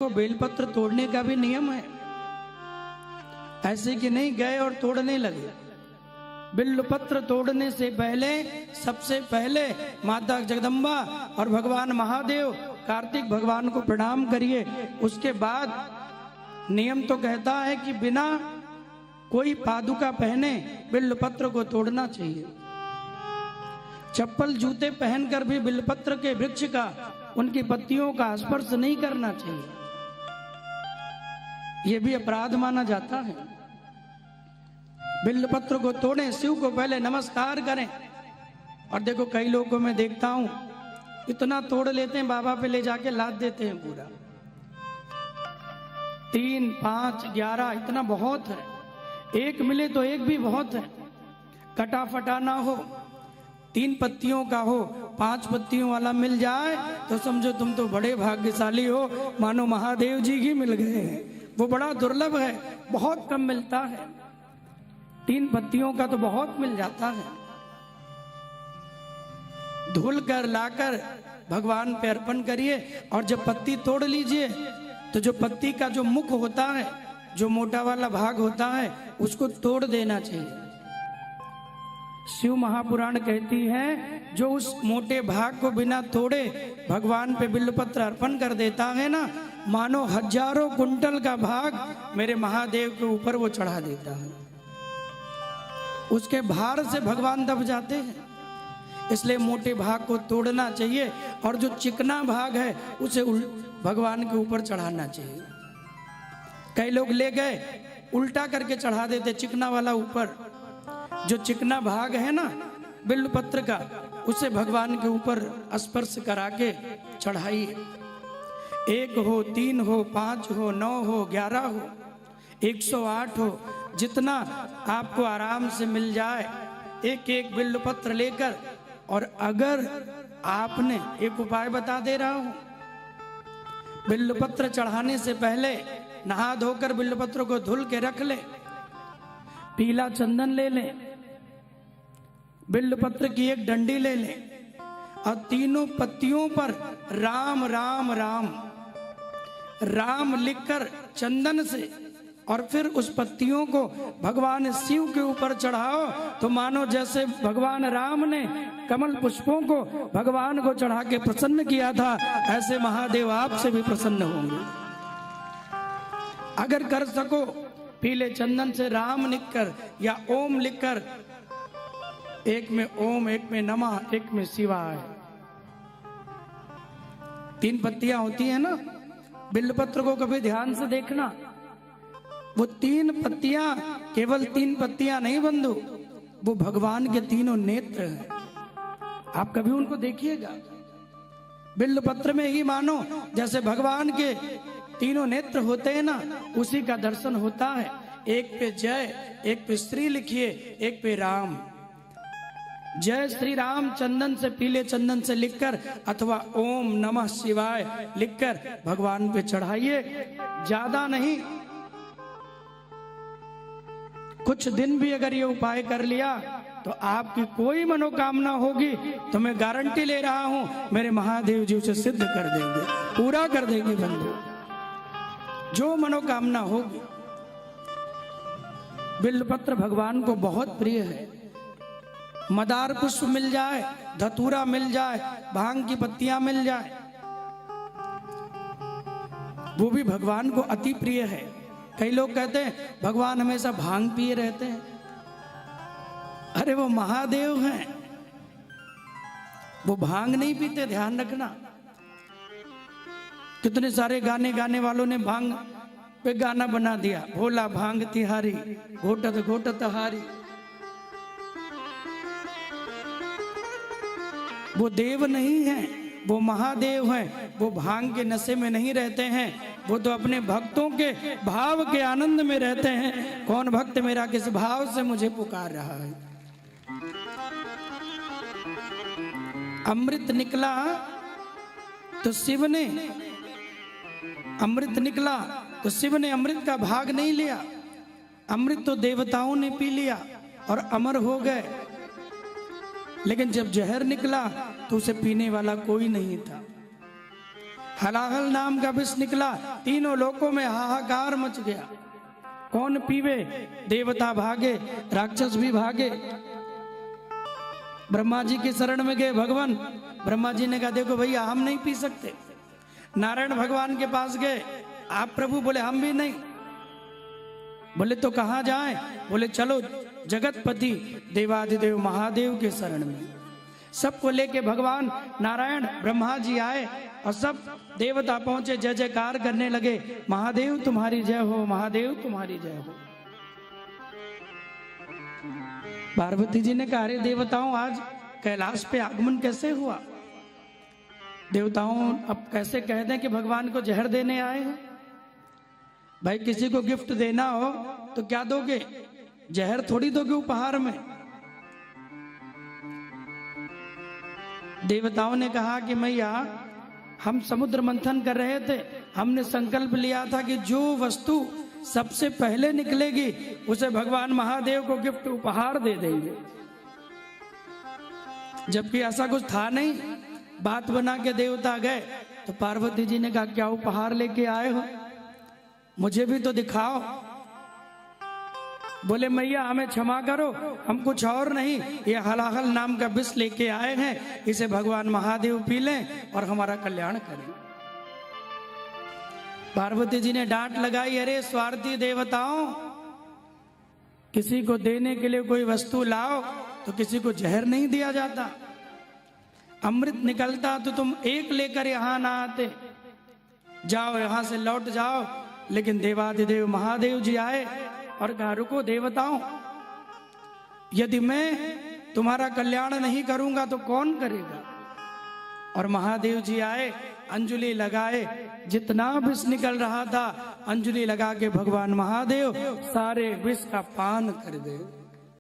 को बेलपत्र तोड़ने का भी नियम है, ऐसे कि नहीं गए और तोड़ने लगे। बेलपत्र तोड़ने से पहले सबसे पहले माता जगदम्बा और भगवान महादेव कार्तिक भगवान को प्रणाम करिए। उसके बाद नियम तो कहता है कि बिना कोई पादुका पहने बेलपत्र को तोड़ना चाहिए। चप्पल जूते पहनकर भी बेलपत्र के वृक्ष का, उनकी पत्तियों का स्पर्श नहीं करना चाहिए, यह भी अपराध माना जाता है। बेलपत्र को तोड़ें, शिव को पहले नमस्कार करें। और देखो कई लोगों को मैं देखता हूं इतना तोड़ लेते हैं, बाबा पे ले जाके लाद देते हैं पूरा 3, 5, 11 इतना बहुत है। एक मिले तो एक भी बहुत है। कटा फटा ना हो, 3 पत्तियों का हो, 5 पत्तियों वाला मिल जाए तो समझो तुम तो बड़े भाग्यशाली हो, मानो महादेव जी ही मिल गए हैं। वो बड़ा दुर्लभ है, बहुत कम मिलता है। 3 पत्तियों का तो बहुत मिल जाता है। धुल कर लाकर भगवान पे अर्पण करिए। और जब पत्ती तोड़ लीजिए तो जो पत्ती का जो मुख होता है, जो मोटा वाला भाग होता है, उसको तोड़ देना चाहिए। शिव महापुराण कहती है जो उस मोटे भाग को बिना तोड़े भगवान पे बिल्वपत्र अर्पण कर देता है ना, मानो हजारों कुंटल का भाग मेरे महादेव के ऊपर वो चढ़ा देता है। उसके भार से भगवान दब जाते हैं। इसलिए मोटे भाग को तोड़ना चाहिए और जो चिकना भाग है उसे भगवान के ऊपर चढ़ाना चाहिए। कई लोग ले गए उल्टा करके चढ़ा देते चिकना वाला ऊपर। जो चिकना भाग है ना बिल्वपत्र का, उसे भगवान के ऊपर स्पर्श करा के चढ़ाइए। 1 हो, 3 हो, 5 हो, 9 हो, 11 हो, 108 हो, जितना आपको आराम से मिल जाए, एक एक बिल्वपत्र लेकर। और अगर आपने एक उपाय बता दे रहा हूं, बिल्वपत्र चढ़ाने से पहले नहा धोकर बिल्वपत्र को धुल के रख ले, पीला चंदन ले ले, बिल्वपत्र की एक डंडी ले ले और तीनों पत्तियों पर राम राम राम राम लिखकर चंदन से, और फिर उस पत्तियों को भगवान शिव के ऊपर चढ़ाओ तो मानो जैसे भगवान राम ने कमल पुष्पों को भगवान को चढ़ा के प्रसन्न किया था, ऐसे महादेव आपसे भी प्रसन्न होंगे। अगर कर सको पीले चंदन से राम लिखकर या ओम लिखकर, एक में ओम, एक में नमः, एक में शिवाय। 3 पत्तियां होती है ना बिल्वपत्र को, कभी ध्यान से देखना। वो 3 पत्तियां केवल 3 पत्तियां नहीं बंधु, वो भगवान के तीनों नेत्र हैं। आप कभी उनको देखिएगा। बिल्वपत्र में ही मानो जैसे भगवान के तीनों नेत्र होते हैं ना, उसी का दर्शन होता है। एक पे जय, एक पे श्री लिखिए, एक पे राम। जय श्री राम चंदन से, पीले चंदन से लिखकर, अथवा ओम नमः शिवाय लिखकर भगवान पे चढ़ाइए। ज्यादा नहीं, कुछ दिन भी अगर ये उपाय कर लिया तो आपकी कोई मनोकामना होगी तो मैं गारंटी ले रहा हूं मेरे महादेव जी उसे सिद्ध कर देंगे, पूरा कर देंगे बंधु, जो मनोकामना होगी। बिल्वपत्र भगवान को बहुत प्रिय है। मदार पुष्प मिल जाए, धतूरा मिल जाए, भांग की पत्तियां मिल जाए, वो भी भगवान को अति प्रिय है। कई लोग कहते हैं भगवान हमेशा भांग पिए रहते हैं। अरे वो महादेव हैं, वो भांग नहीं पीते, ध्यान रखना। कितने सारे गाने गाने वालों ने भांग पे गाना बना दिया, भोला भांग तिहारी, घोटत घोटत हारी। वो देव नहीं है, वो महादेव हैं। वो भांग के नशे में नहीं रहते हैं, वो तो अपने भक्तों के भाव के आनंद में रहते हैं। कौन भक्त मेरा किस भाव से मुझे पुकार रहा है। अमृत निकला तो शिव ने, अमृत निकला तो शिव ने अमृत का भाग नहीं लिया। अमृत तो देवताओं ने पी लिया और अमर हो गए। लेकिन जब जहर निकला तो उसे पीने वाला कोई नहीं था। हलाहल नाम का विष निकला, तीनों लोकों में हाहाकार मच गया। कौन पीवे? देवता भागे, राक्षस भी भागे। ब्रह्मा जी की शरण में गए भगवान। ब्रह्मा जी ने कहा देखो भैया हम नहीं पी सकते। नारायण भगवान के पास गए, आप प्रभु? बोले हम भी नहीं। बोले तो कहाँ जाएं? बोले चलो जगतपति देवाधिदेव महादेव के शरण में। सबको लेके भगवान नारायण ब्रह्मा जी आए और सब देवता पहुंचे, जय जयकार करने लगे, महादेव तुम्हारी जय हो, महादेव तुम्हारी जय हो। पार्वती जी ने कहा अरे देवताओं आज कैलाश पे आगमन कैसे हुआ? देवताओं अब कैसे कह दें कि भगवान को जहर देने आए हैं? भाई किसी को गिफ्ट देना हो तो क्या दोगे? जहर थोड़ी दोगे उपहार में। देवताओं ने कहा कि मैया हम समुद्र मंथन कर रहे थे, हमने संकल्प लिया था कि जो वस्तु सबसे पहले निकलेगी उसे भगवान महादेव को गिफ्ट उपहार दे देंगे। जबकि ऐसा कुछ था नहीं। बात बना के देवता गए तो पार्वती जी ने कहा क्या उपहार लेके आए हो? मुझे भी तो दिखाओ। बोले मैया हमें क्षमा करो, हम कुछ और नहीं, ये हलाहल नाम का विष लेके आए हैं, इसे भगवान महादेव पी लें और हमारा कल्याण करें। पार्वती जी ने डांट लगाई, अरे स्वार्थी देवताओं, किसी को देने के लिए कोई वस्तु लाओ तो किसी को जहर नहीं दिया जाता। अमृत निकलता तो तुम एक लेकर यहां ना आते। जाओ यहां से लौट जाओ। लेकिन देवाधिदेव महादेव जी आए और कहा रुको देवताओं, यदि मैं तुम्हारा कल्याण नहीं करूंगा तो कौन करेगा? और महादेव जी आए, अंजलि लगाए, जितना विष निकल रहा था अंजलि लगा के भगवान महादेव सारे विष का पान कर दे।